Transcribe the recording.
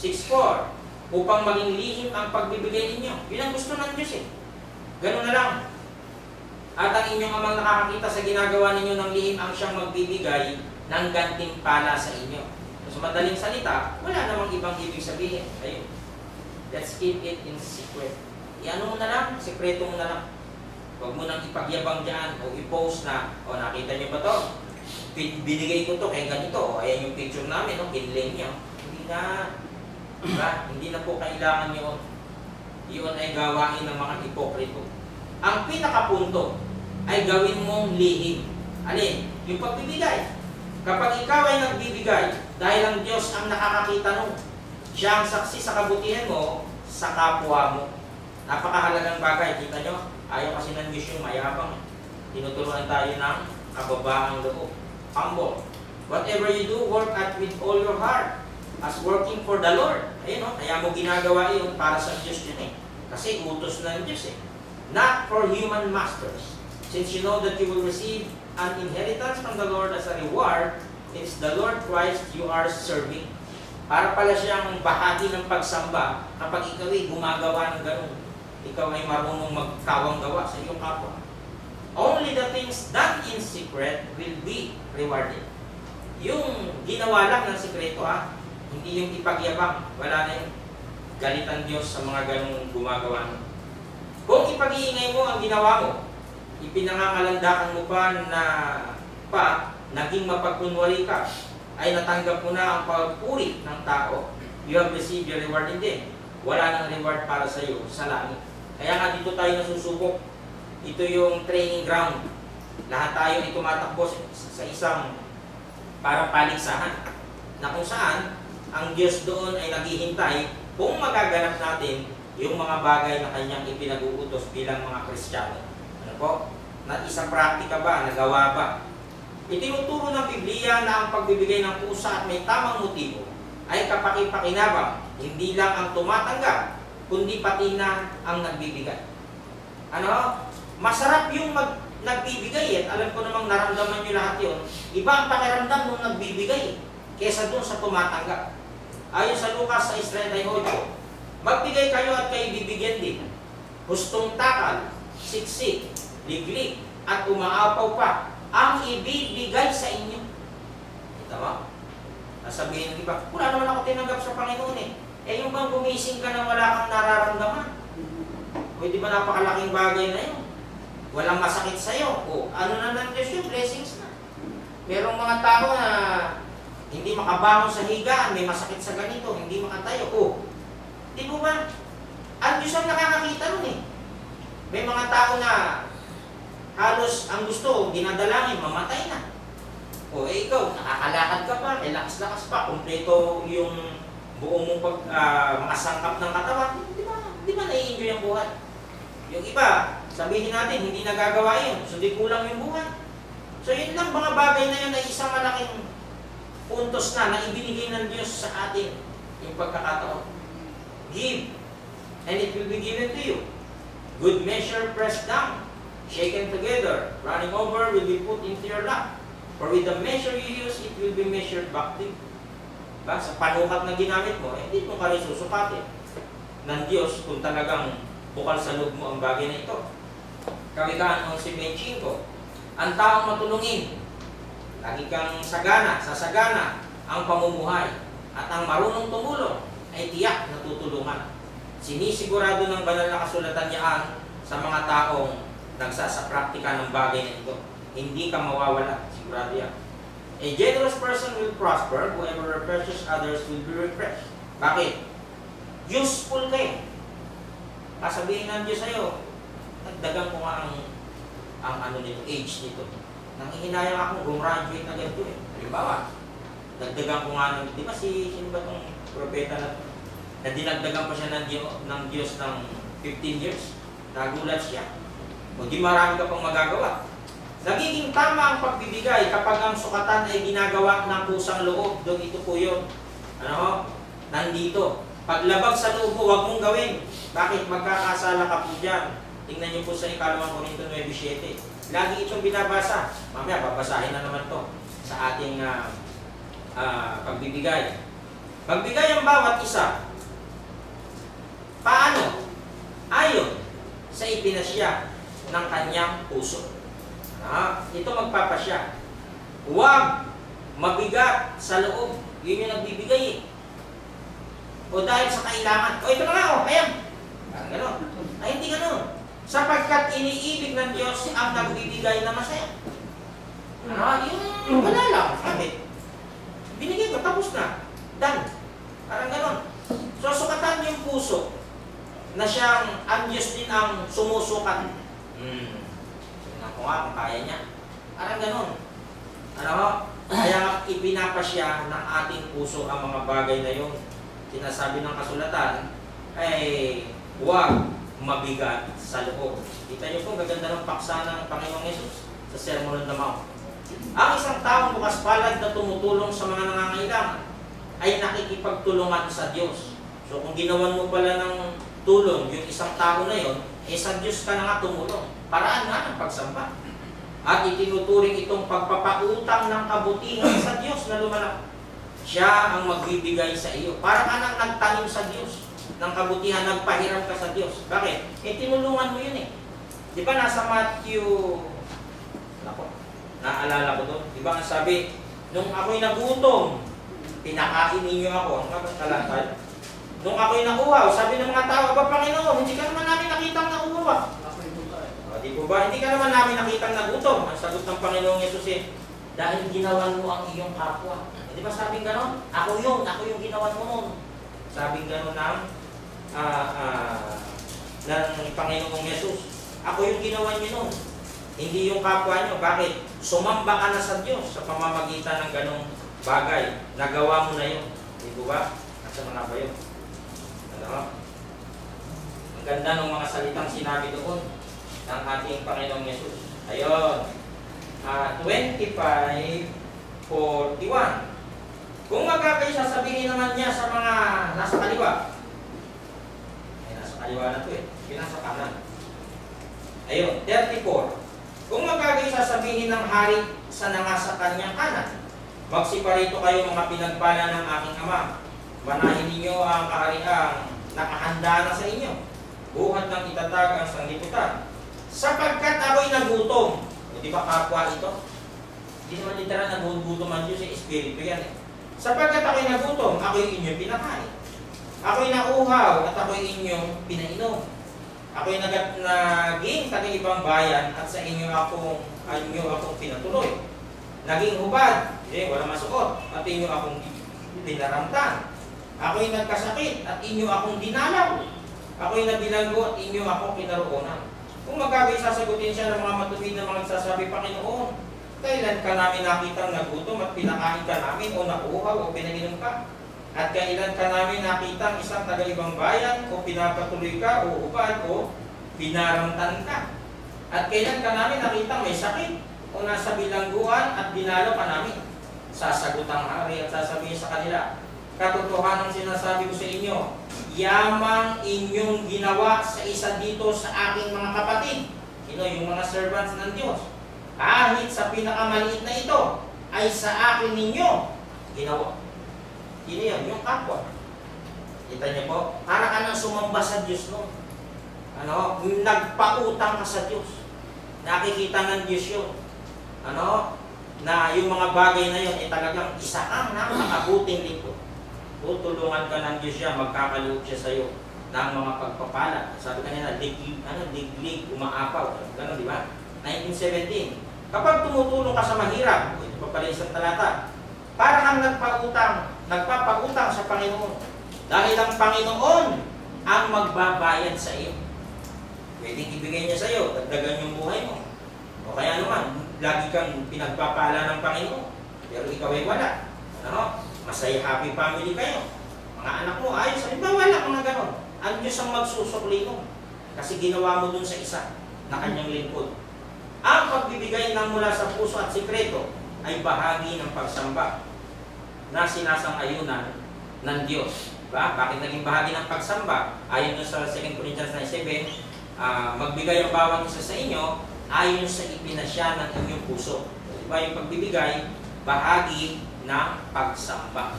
6:4, upang maging lihim ang pagbibigay ninyo. Yun ang gusto ng Diyos eh. Ganun na lang. At ang inyong amang nakakakita sa ginagawa ninyo ng lihim ang siyang magbibigay ng gantimpala sa inyo. So, sa madaling salita, wala namang ibang ibig sabihin. Ayun. Let's keep it in secret. Iano mo na lang, sekreto mo na lang. Huwag mo nang ipagyabang dyan o i-post na, o nakita nyo ba to? Binigay ko to kaya ganito, o ayan yung picture namin, o kinlay nyo. Hindi na, diba? Hindi na po kailangan yun. Yun ay gawain ng mga hipokrito. Ang pinakapunto ay gawin mong lihim. Alin? Yung pagbibigay. Kapag ikaw ay nagbibigay, dahil ang Diyos ang nakakakita nun, siya ang saksi sa kabutihan mo, sa kapwa mo. Napakahalagang bagay. Kita nyo? Ayaw kasi ng Diyos yung mayabang. Tinuturuan tayo ng kababaang loob. Humble. Whatever you do, work at with all your heart. As working for the Lord. Ayun o, kaya mo ginagawa yun para sa Diyos yun eh. Kasi utos ng Diyos eh. Not for human masters. Since you know that you will receive an inheritance from the Lord as a reward, it's the Lord Christ you are serving. Para pala siyang bahagi ng pagsamba kapag ikaw ay gumagawa ng ganun. Ikaw ay marunong magkawang gawa sa iyong kapwa. Only the things done in secret will be rewarded. Yung ginawa lang ng sikreto ha, hindi yung ipagyabang, wala na yung galitan Diyos sa mga ganung gumagawa mo. Kung ipag-iingay mo ang ginawa mo, ipinangangalandakan mo pa naging mapagkunwari ka, ay natanggap mo na ang pagpuri ng tao, you have received your reward in them. Wala nang reward para sa iyo sa langit. Kaya nga dito tayo nasusubok. Ito yung training ground. Lahat tayo ay tumatakbo sa isang parang paligsahan na kung saan ang Diyos doon ay naghihintay kung magaganap natin yung mga bagay na kanyang ipinag-uutos bilang mga Kristiyano. Ano po? Na isang praktika ba? Nagawa ba? Itinuturo ng Biblia na ang pagbibigay ng pusa at may tamang motibo ay kapakipakinabang, hindi lang ang tumatanggap, kundi pati na ang nagbibigay. Ano? Masarap yung nagbibigay at alam ko namang naramdaman nyo lahat yun. Iba ang pakiramdam nung nagbibigay kesa dun sa tumatanggap. Ayon sa Lucas 6:38, magbigay kayo at kayo bibigyan din. Hustong takal, siksik, liglig, at umaapaw pa ang ibibigay sa inyo. Kita ba? Nasabihin ng iba, wala naman ako tinanggap sa Panginoon eh. Eh yung bang gumising ka na wala kang nararamdaman? Pwede ba napakalaking bagay na yun? Walang masakit sa'yo. O ano na ng Diyos yung blessings na. Merong mga tao na hindi makabangon sa higaan, may masakit sa ganito, hindi makatayo. O, di mo ba? Ang Diyos ang nakakakita nun eh. May mga tao na halos ang gusto, dinadalangin, mamatay na. O eh ikaw, nakakalakad ka pa, relax-lakas pa, kumpleto yung buong mong mga sangkap ng katawan. Di ba nai-enjoy ang buhay? Yung iba, sabihin natin, hindi nagagawa yun. So di kulang yung buhay. So yun lang, mga bagay na yun ay isang malaking puntos na ibinigay ng Diyos sa atin yung pagkakataon. Give, and it will be given to you. Good measure, pressed down, shaken together, running over will be put into your lap. For with the measure you use, it will be measured back to you. Ba? Sa panukat na ginamit mo, hindi mo ka rin susukatin ng Diyos kung talagang bukal sa loob mo ang bagay na ito. Kawikaan 11:25. Ang taong matulungin, lagi kang sasagana ang pamumuhay, at ang marunong tumulong ay tiyak na tutulungan. Sinisigurado ng banal na kasulatan niyaan sa mga taong nagsasapraktika ng bagay na ito. Hindi ka mawawala, sigurado yan. A generous person will prosper, whoever refreshes others will be refreshed. Bakit? Useful kayo. Sabihin ng Diyos sa'yo, nagdagan ko nga ang ano nito, age nito. Nanghihinayang akong gumraduate na ganito eh. Halimbawa, nagdagan ko nga ng, di ba sino ba itong propeta na dinagdagan pa siya ng Diyos ng 15 years? Nagulat siya. O di marami ka pang magagawa. Nagiging tama ang pagbibigay kapag ang sukatan ay ginagawa ng kusang loob. Doon ito po yun. Ano? Nandito. Paglabag sa loob mo, huwag mong gawin. Bakit? Magkakasala ka po dyan. Tingnan niyo po sa ikalawang Korinto 9:7. Lagi itong binabasa. Mamaya, babasahin na naman to sa ating pagbibigay. Magbigay ang bawat isa. Paano? Ayon sa ipinasya ng kanyang puso. Ito magpapasya. Huwag mabigat sa loob. Yun yung nagbibigay eh. O dahil sa kailangan. O ito na nga, o, ayan. Parang gano'n. Ay, hindi gano'n. Sapagkat iniibig ng Diyos ang nagbibigay na masaya. Yun, wala lang. Bakit? Binigay ko, tapos na. Done. Parang gano'n. So, sukatan yung puso na siyang ang Diyos din ang sumusukat. Tingnan ko nga kung kaya niya. Parang gano'n. Kaya ipinapasya ng ating puso ang mga bagay na yun. Sinasabi ng kasulatan ay huwag mabigat sa loob. Kita niyo po, gaganda ng paksa ng Panginoong Yesus sa Sermon on the Mount. Ang isang taong bukas palad na tumutulong sa mga nangangailangan ay nakikipagtulungan sa Diyos. So kung ginawan mo pala ng tulong yung isang tao na yon, sa Diyos ka na nga tumulong. Paraan nga ng pagsamba. At itinuturing itong pagpapautang ng kabutihan sa Diyos na lumalaki. Siya ang magbibigay sa iyo. Para ka nang nagtanim sa Diyos ng kabutihan, nagpahiram ka sa Diyos. Bakit? Tinulungan mo yun eh. Di ba nasa Matthew, naalala ko doon, di ba ang sabi, nung ako'y nagutom, pinakain ninyo ako. Ang magkakalantay. Nung ako'y nakuhaw, sabi ng mga tao, "Aba Panginoon, hindi ka naman namin nakitang nauuwa." Di po ba? Hindi ka naman namin nakitang nagutom. Ang sagot ng Panginoong Yesus eh, dahil ginawan mo ang iyong kapwa. Di ba sabing gano'n? Ako yung ginawan mo nun. Sabing gano'n ng Panginoong Yesus. Ako yung ginawan niyo nun. Hindi yung kapwa niyo. Bakit? Sumamba ka na sa Diyos sa pamamagitan ng ganong bagay. Nagawa mo na yun. Di po ba? Nasa mga ba yun? Ang ganda ng mga salitang sinabi doon ng ating Panginoong Yesus. Ayun. 25:41. Kung magkakay, sasabihin naman niya sa mga nasa kaliwa. Ay, nasa kaliwa na ito eh. Pinasa kanan. Ayun, 34. Kung magkakay, sasabihin ng hari sa nangasa kanyang kanan, magsiparito kayo mga pinagpala ng aking Ama. Manahin ninyo ang kahariang nakahanda na sa inyo. Buhat ng itatag ang sanglibutan. Sapagkat ako'y nagutom. Di ba kapwa ito? Hindi naman literal nagugutom ang Diyos, espiritu yan eh. Sapagkat ako'y nagutom, ako'y inyong pinakain. Ako'y nauhaw at ako'y inyong pinainom. Ako'y naging taga-ibang bayan at sa inyo akong pinatuloy. Naging hubad, wala masuot, at inyo akong pinaramtan. Ako'y nagkasakit at inyo akong dinalaw. Ako'y nabilanggo at inyo akong kinaroonan. Kung magkagay, sasagutin siya ng mga matuwid na mga nagsasabi, Panginoon, kailan ka namin nakitang nagutom at pinakain ka namin o nakuhaw o pinainom ka? At kailan ka namin nakitang isang taga-ibang bayan o pinapatuloy ka o ubad o pinaramtan ka? At kailan ka namin nakitang may sakit o nasa bilangguan at dinalo ka namin? Sasagot ang hari at sasabihin sa kanila, katotohanan ang sinasabi ko sa inyo, yamang inyong ginawa sa isa dito sa aking mga kapatid. Yung mga servants ng Diyos. Kahit sa pinakamaliit na ito, ay sa akin ninyo ginawa. Yun, yung kapwa. Kita niyo po? Para ka nang sumamba sa Diyos no? Nagpautang ka sa Diyos. Nakikita ng Diyos yun. Na yung mga bagay na yun, talagang isa kang nakakabuting lingkod. Tutulungan ka ng Diyos siya, magkakaloob siya sa iyo ng mga pagpapala. Sabi kanina, diglig, umaapaw. Ganun, di ba? 1917. Kapag tumutulong ka sa mahirap, ito pa pala isang talata, para kang nagpapautang sa Panginoon. Dahil ang Panginoon ang magbabayad sa iyo. Pwedeng ibigay niya sa iyo, dagdagan yung buhay mo. O kaya naman, lagi kang pinagpapala ng Panginoon, pero ikaw ay wala. Masaya, happy family kayo. Mga anak mo, ayos. Halimbawa wala mga ganon. Ang Diyos ang magsusukli mo. Kasi ginawa mo dun sa isa na kanyang lingkod. Ang pagbibigay ng mula sa puso at sikreto ay bahagi ng pagsamba na sinasang-ayunan ng Diyos. Diba? Bakit naging bahagi ng pagsamba? Ayon sa 2 Corinthians 9:7, magbigay ang bawat isa sa inyo ayon sa ipinasya ng inyong puso. Diba? Yung pagbibigay, bahagi ng pagsamba.